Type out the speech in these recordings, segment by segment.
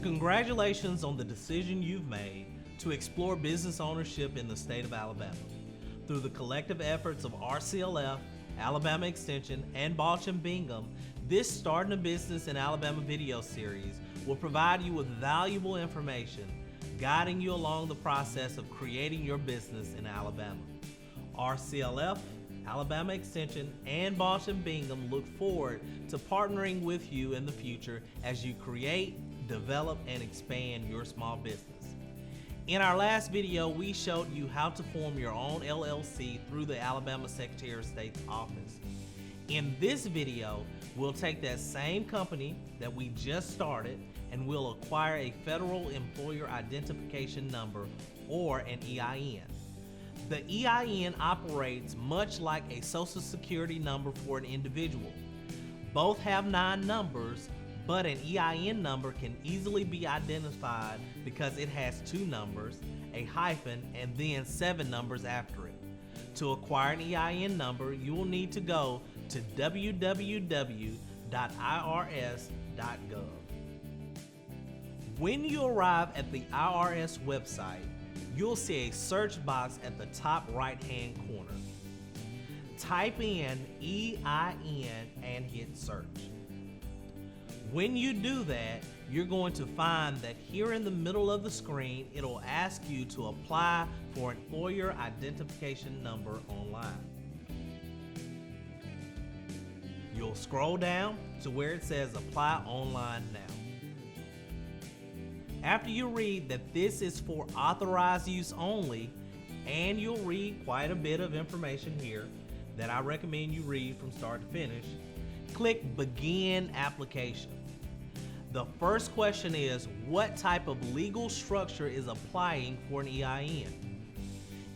Congratulations on the decision you've made to explore business ownership in the state of Alabama. Through the collective efforts of RCLF, Alabama Extension, and Balch and Bingham, this Starting a Business in Alabama video series will provide you with valuable information, guiding you along the process of creating your business in Alabama. RCLF, Alabama Extension, and Balch and Bingham look forward to partnering with you in the future as you create, develop, and expand your small business. In our last video, we showed you how to form your own LLC through the Alabama Secretary of State's office. In this video, we'll take that same company that we just started and we'll acquire a Federal Employer Identification Number, or an EIN. The EIN operates much like a Social Security number for an individual. Both have 9 numbers, but an EIN number can easily be identified because it has 2 numbers, a hyphen, and then 7 numbers after it. To acquire an EIN number, you will need to go to www.irs.gov. When you arrive at the IRS website, you'll see a search box at the top right-hand corner. Type in EIN and hit search. When you do that, you're going to find that here in the middle of the screen, it'll ask you to apply for an employer identification number online. You'll scroll down to where it says apply online now. After you read that this is for authorized use only, and you'll read quite a bit of information here that I recommend you read from start to finish, click Begin Application. The first question is, what type of legal structure is applying for an EIN?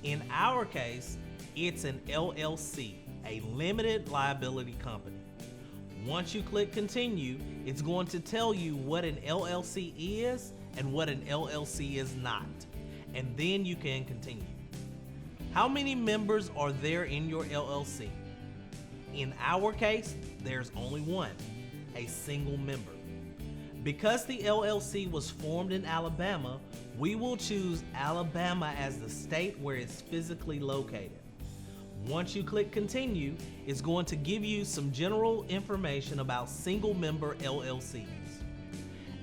In our case, it's an LLC, a limited liability company. Once you click Continue, it's going to tell you what an LLC is and what an LLC is not, and then you can continue. How many members are there in your LLC? In our case, there's only one, a single member. Because the LLC was formed in Alabama, we will choose Alabama as the state where it's physically located. Once you click Continue, it's going to give you some general information about single member LLCs.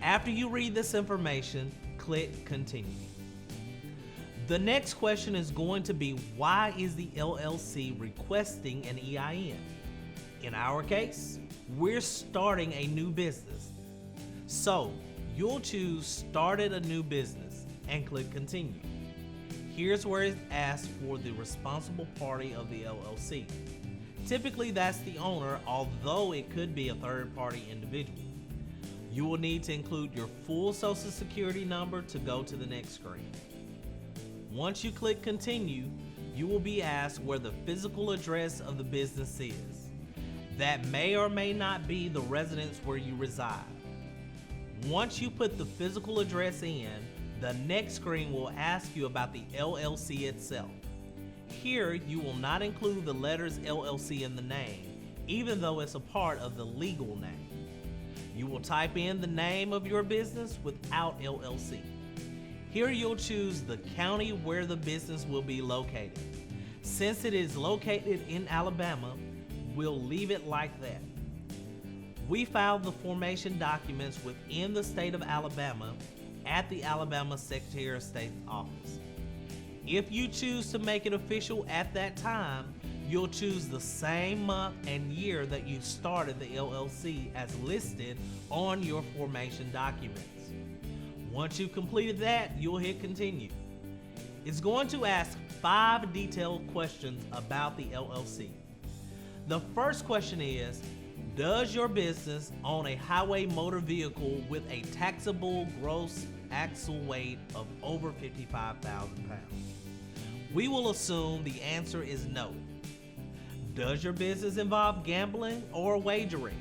After you read this information, click Continue. The next question is going to be, why is the LLC requesting an EIN? In our case, we're starting a new business. So you'll choose Started a New Business and click Continue. Here's where it asks for the responsible party of the LLC. Typically that's the owner, although it could be a third-party individual. You will need to include your full Social Security number to go to the next screen. Once you click Continue, you will be asked where the physical address of the business is. That may or may not be the residence where you reside. Once you put the physical address in, the next screen will ask you about the LLC itself. Here, you will not include the letters LLC in the name, even though it's a part of the legal name. You will type in the name of your business without LLC. Here you'll choose the county where the business will be located. Since it is located in Alabama, we'll leave it like that. We filed the formation documents within the state of Alabama at the Alabama Secretary of State's office. If you choose to make it official at that time, you'll choose the same month and year that you started the LLC as listed on your formation documents. Once you've completed that, you'll hit Continue. It's going to ask 5 detailed questions about the LLC. The first question is, does your business own a highway motor vehicle with a taxable gross axle weight of over 55,000 pounds? We will assume the answer is no. Does your business involve gambling or wagering?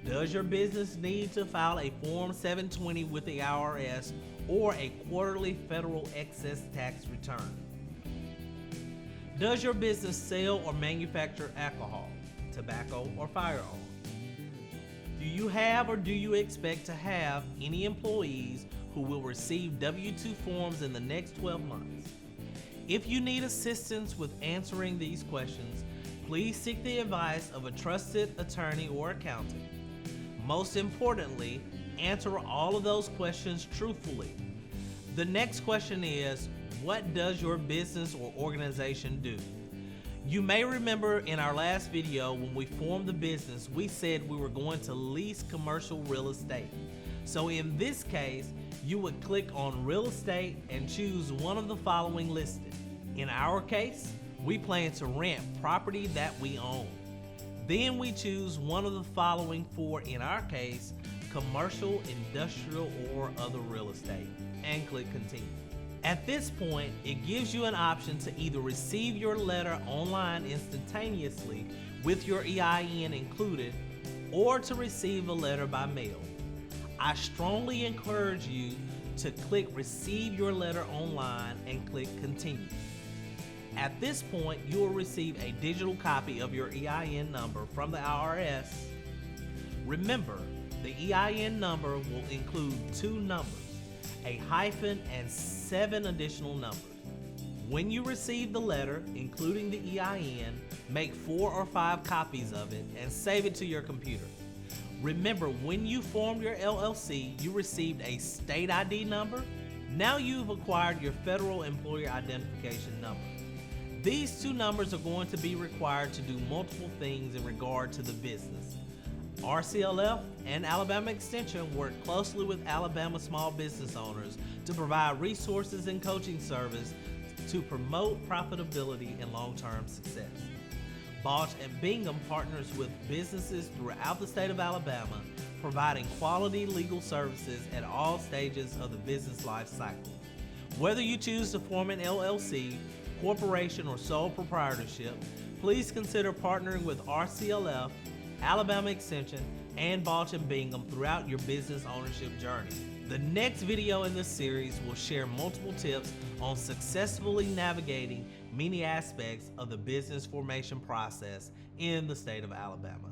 Does your business need to file a Form 720 with the IRS or a quarterly federal excess tax return? Does your business sell or manufacture alcohol, tobacco, or firearms? Do you have or do you expect to have any employees who will receive W-2 forms in the next 12 months? If you need assistance with answering these questions, please seek the advice of a trusted attorney or accountant. Most importantly, answer all of those questions truthfully. The next question is, what does your business or organization do? You may remember in our last video when we formed the business, we said we were going to lease commercial real estate. So in this case, you would click on real estate and choose one of the following listed. In our case, we plan to rent property that we own. Then we choose one of the following for, in our case, commercial, industrial, or other real estate, and click continue. At this point, it gives you an option to either receive your letter online instantaneously with your EIN included, or to receive a letter by mail. I strongly encourage you to click receive your letter online and click continue. At this point, you will receive a digital copy of your EIN number from the IRS. Remember, the EIN number will include 2 numbers, a hyphen and 7 additional numbers. When you receive the letter, including the EIN, make 4 or 5 copies of it and save it to your computer. Remember, when you formed your LLC, you received a state ID number. Now you've acquired your federal employer identification number. These 2 numbers are going to be required to do multiple things in regard to the business. RCLF and Alabama Extension work closely with Alabama small business owners to provide resources and coaching service to promote profitability and long-term success. Balch and Bingham partners with businesses throughout the state of Alabama, providing quality legal services at all stages of the business life cycle. Whether you choose to form an LLC, corporation, or sole proprietorship, please consider partnering with RCLF, Alabama Extension, and Balch and Bingham throughout your business ownership journey. The next video in this series will share multiple tips on successfully navigating many aspects of the business formation process in the state of Alabama.